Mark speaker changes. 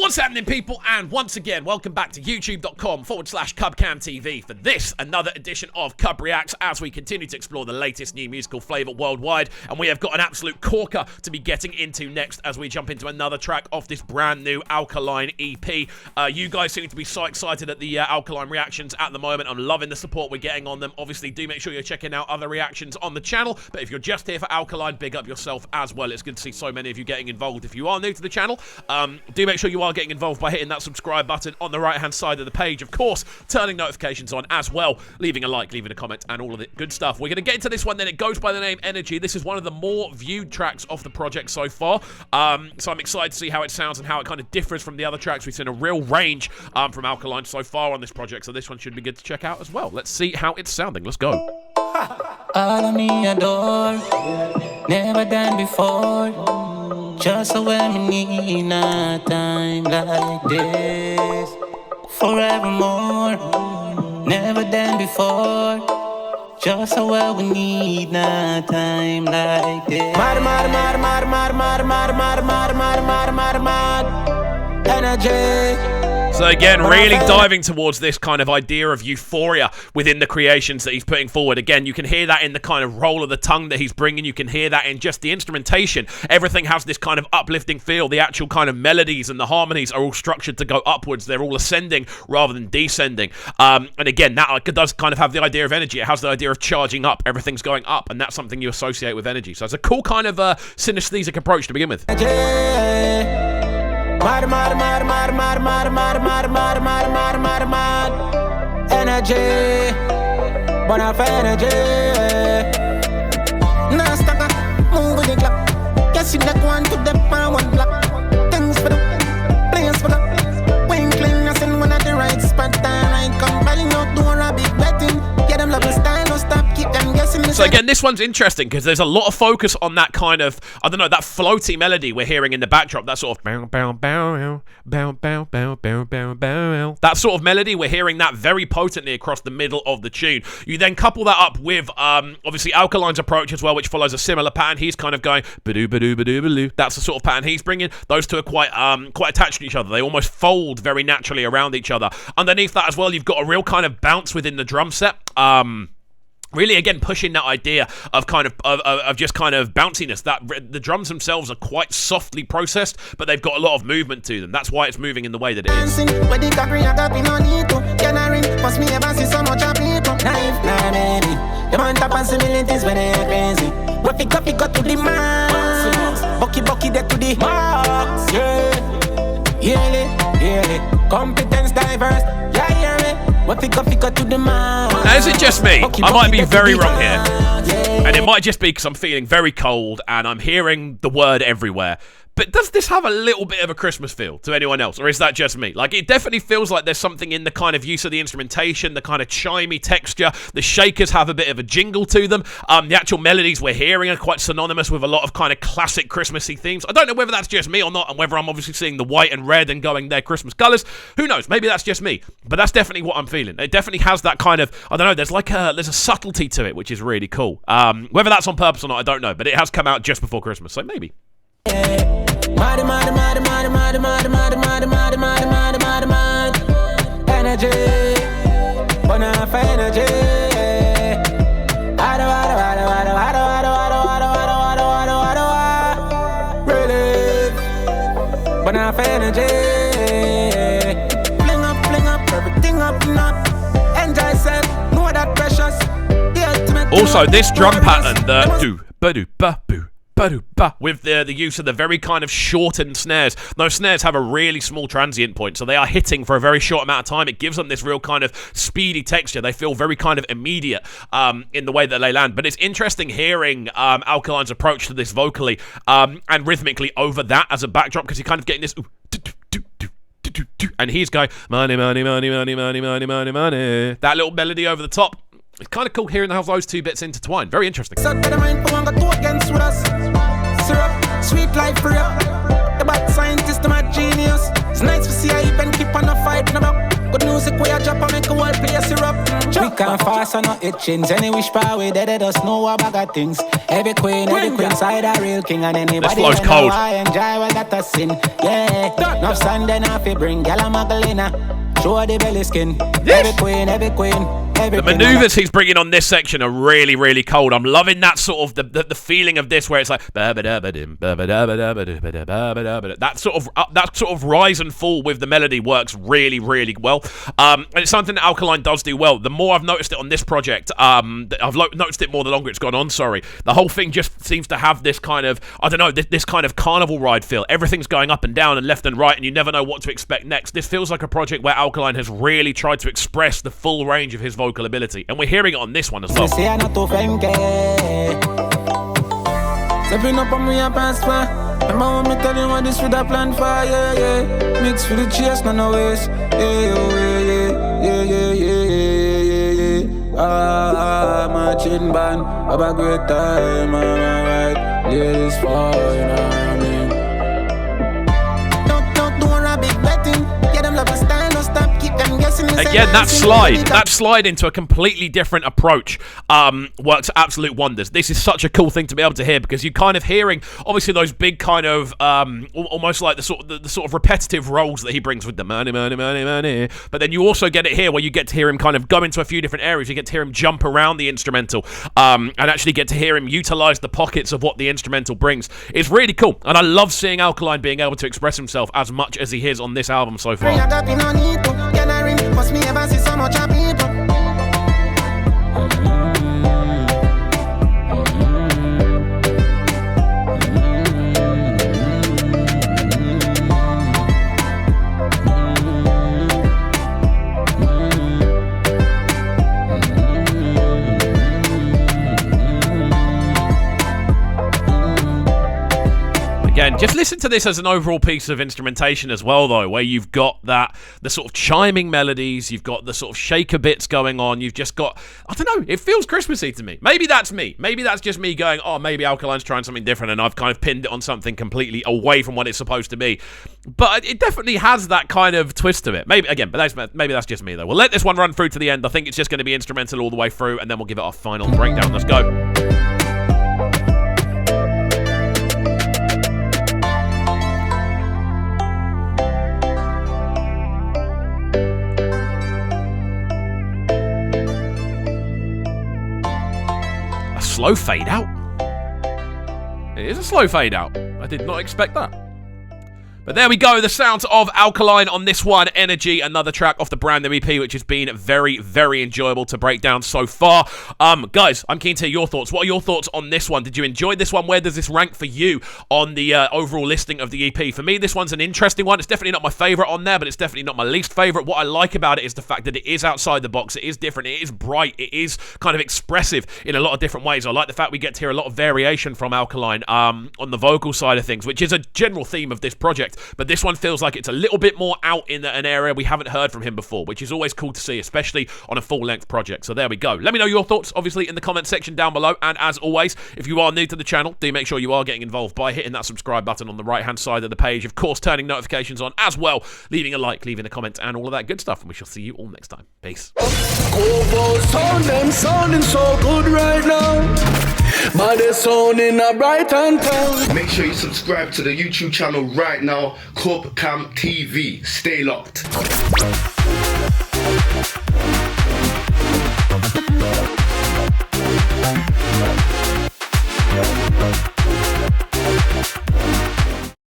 Speaker 1: What's happening, people? And once again, welcome back to youtube.com/CubCamTV for this, another edition of CUBREACTS, as we continue to explore the latest new musical flavour worldwide. And we have got an absolute corker to be getting into next as we jump into another track off this brand new Alkaline EP. You guys seem to be so excited at the Alkaline reactions at the moment. I'm loving the support we're getting on them. Obviously, do make sure you're checking out other reactions on the channel. But if you're just here for Alkaline, big up yourself as well. It's good to see so many of you getting involved. If you are new to the channel, do make sure you are getting involved by hitting that subscribe button on the right hand side of the page, of course, turning notifications on as well, leaving a like, leaving a comment, and all of the good stuff. We're going to get into this one then. It goes by the name Energy. This is one of the more viewed tracks of the project so far, so I'm excited to see how it sounds and how it kind of differs from the other tracks. We've seen a real range from Alkaline so far on this project, so this one should be good to check out as well. Let's see how it's sounding. Let's go.
Speaker 2: All of me adore, never done before. Just so when we need a time like this, forevermore, never done before. Just so when we need a time like this. Energy.
Speaker 1: So again, really diving towards this kind of idea of euphoria within the creations that he's putting forward. Again, you can hear that in the kind of roll of the tongue that he's bringing. You can hear that in just the instrumentation. Everything has this kind of uplifting feel. The actual kind of melodies and the harmonies are all structured to go upwards. They're all ascending rather than descending. And again, that does kind of have the idea of energy. It has the idea of charging up. Everything's going up, and that's something you associate with energy. So it's a cool kind of synesthetic approach to begin with.
Speaker 2: Energy, but I energy. Nah, stuck up, move with the clock. Guess you like one to the power one block. Things for the players for the winkling. Nothing one at the right spot. I come balling out, doing a big betting. Get them love the style, no stop, keep them guessing.
Speaker 1: So again, this one's interesting because there's a lot of focus on that kind of, I don't know, that floaty melody we're hearing in the backdrop. That sort of bow, bow, bow, bow, bow, bow, bow, bow, bow. That sort of melody, we're hearing that very potently across the middle of the tune. You then couple that up with, obviously, Alkaline's approach as well, which follows a similar pattern. He's kind of going, ba-doo, ba-doo, ba-doo, ba-doo. That's the sort of pattern he's bringing. Those two are quite attached to each other. They almost fold very naturally around each other. Underneath that as well, you've got a real kind of bounce within the drum set. Really, again, pushing that idea of kind of just kind of bounciness. That the drums themselves are quite softly processed, but they've got a lot of movement to them. That's why it's moving in the way that it is.
Speaker 2: Competence diverse,
Speaker 1: now, is it just me? I might be very wrong here. And it might just be because I'm feeling very cold and I'm hearing the word everywhere. But does this have a little bit of a Christmas feel to anyone else? Or is that just me? Like, it definitely feels like there's something in the kind of use of the instrumentation, the kind of chimey texture. The shakers have a bit of a jingle to them. The actual melodies we're hearing are quite synonymous with a lot of kind of classic Christmassy themes. I don't know whether that's just me or not, and whether I'm obviously seeing the white and red and going their Christmas colours. Who knows? Maybe that's just me. But that's definitely what I'm feeling. It definitely has that kind of, I don't know, there's a subtlety to it, which is really cool. Whether that's on purpose or not, I don't know. But it has come out just before Christmas, so maybe.
Speaker 2: Energy, energy. Fling up, everything up and up. Enjoy self, know that precious.
Speaker 1: Also, this drum pattern, the do, ba-do, ba-boo, with the use of the very kind of shortened snares. Those snares have a really small transient point, so they are hitting for a very short amount of time. It gives them this real kind of speedy texture. They feel very kind of immediate in the way that they land. But it's interesting hearing Alkaline's approach to this vocally and rhythmically over that as a backdrop, because you're kind of getting this and he's going money, money, money, money, money, money, money, money. That little melody over the top. It's kind of cool hearing how those two bits intertwine. Very interesting.
Speaker 2: Sweet life for you. The bad scientist, my genius. It's nice to see I even keep on a fight. Good music where you drop and make a whole place erupt. We can't fast on no itchings. Any wish power we dead us know about got things. Every queen side a real king. And anybody
Speaker 1: flow's cold.
Speaker 2: I enjoy what got us in. Yeah, no Sunday now fi bring gal a Magdalena. Show her the belly skin. Every queen.
Speaker 1: The maneuvers he's bringing on this section are really, really cold. I'm loving that sort of the feeling of this where it's like that sort of rise and fall with the melody works really, really well. And it's something that Alkaline does do well. The more I've noticed it on this project, I've noticed it more the longer it's gone on. Sorry, the whole thing just seems to have this kind of this kind of carnival ride feel. Everything's going up and down and left and right, and you never know what to expect next. This feels like a project where Alkaline has really tried to express the full range of his vocal ability, and we're hearing it on this one as well.
Speaker 2: Stepping up on me a pass for. Remember when me tell you what this with a plan for, yeah. Mix for the chase, no waste. Yeah. Marching band, have a great time, alright. Ladies for, you know what I mean. Don't do a big betting. Get them love a stand, don't stop, keep them guessing.
Speaker 1: Again, that slide into a completely different approach works absolute wonders. This is such a cool thing to be able to hear because you're kind of hearing, obviously, those big kind of almost like the sort of repetitive rolls that he brings with the money. But then you also get it here where you get to hear him kind of go into a few different areas. You get to hear him jump around the instrumental and actually get to hear him utilize the pockets of what the instrumental brings. It's really cool, and I love seeing Alkaline being able to express himself as much as he is on this album so far.
Speaker 2: Must me ever see so much of people.
Speaker 1: Again, just listen to this as an overall piece of instrumentation as well, though, where you've got the sort of chiming melodies, you've got the sort of shaker bits going on, you've just got, I don't know, it feels Christmassy to me. Maybe that's me. Maybe that's just me going, oh, maybe Alkaline's trying something different and I've kind of pinned it on something completely away from what it's supposed to be. But it definitely has that kind of twist to it. Maybe that's just me, though. We'll let this one run through to the end. I think it's just going to be instrumental all the way through, and then we'll give it our final breakdown. Let's go. Slow fade out. It is a slow fade out. I did not expect that. But there we go, the sounds of Alkaline on this one, Energy, another track off the brand new EP, which has been very, very enjoyable to break down so far. Guys, I'm keen to hear your thoughts. What are your thoughts on this one? Did you enjoy this one? Where does this rank for you on the overall listing of the EP? For me, this one's an interesting one. It's definitely not my favourite on there, but it's definitely not my least favourite. What I like about it is the fact that it is outside the box. It is different. It is bright. It is kind of expressive in a lot of different ways. I like the fact we get to hear a lot of variation from Alkaline on the vocal side of things, which is a general theme of this project. But this one feels like it's a little bit more out in an area we haven't heard from him before, which is always cool to see, especially on a full-length project. So there we go. Let me know your thoughts, obviously, in the comment section down below. And as always, if you are new to the channel, do make sure you are getting involved by hitting that subscribe button on the right-hand side of the page. Of course, turning notifications on as well, leaving a like, leaving a comment, and all of that good stuff. And we shall see you all next time. Peace.
Speaker 3: Sounding so good right now. But they're sounding a bright and town.
Speaker 4: Make sure you subscribe to the YouTube channel right now, Cam TV. Stay locked.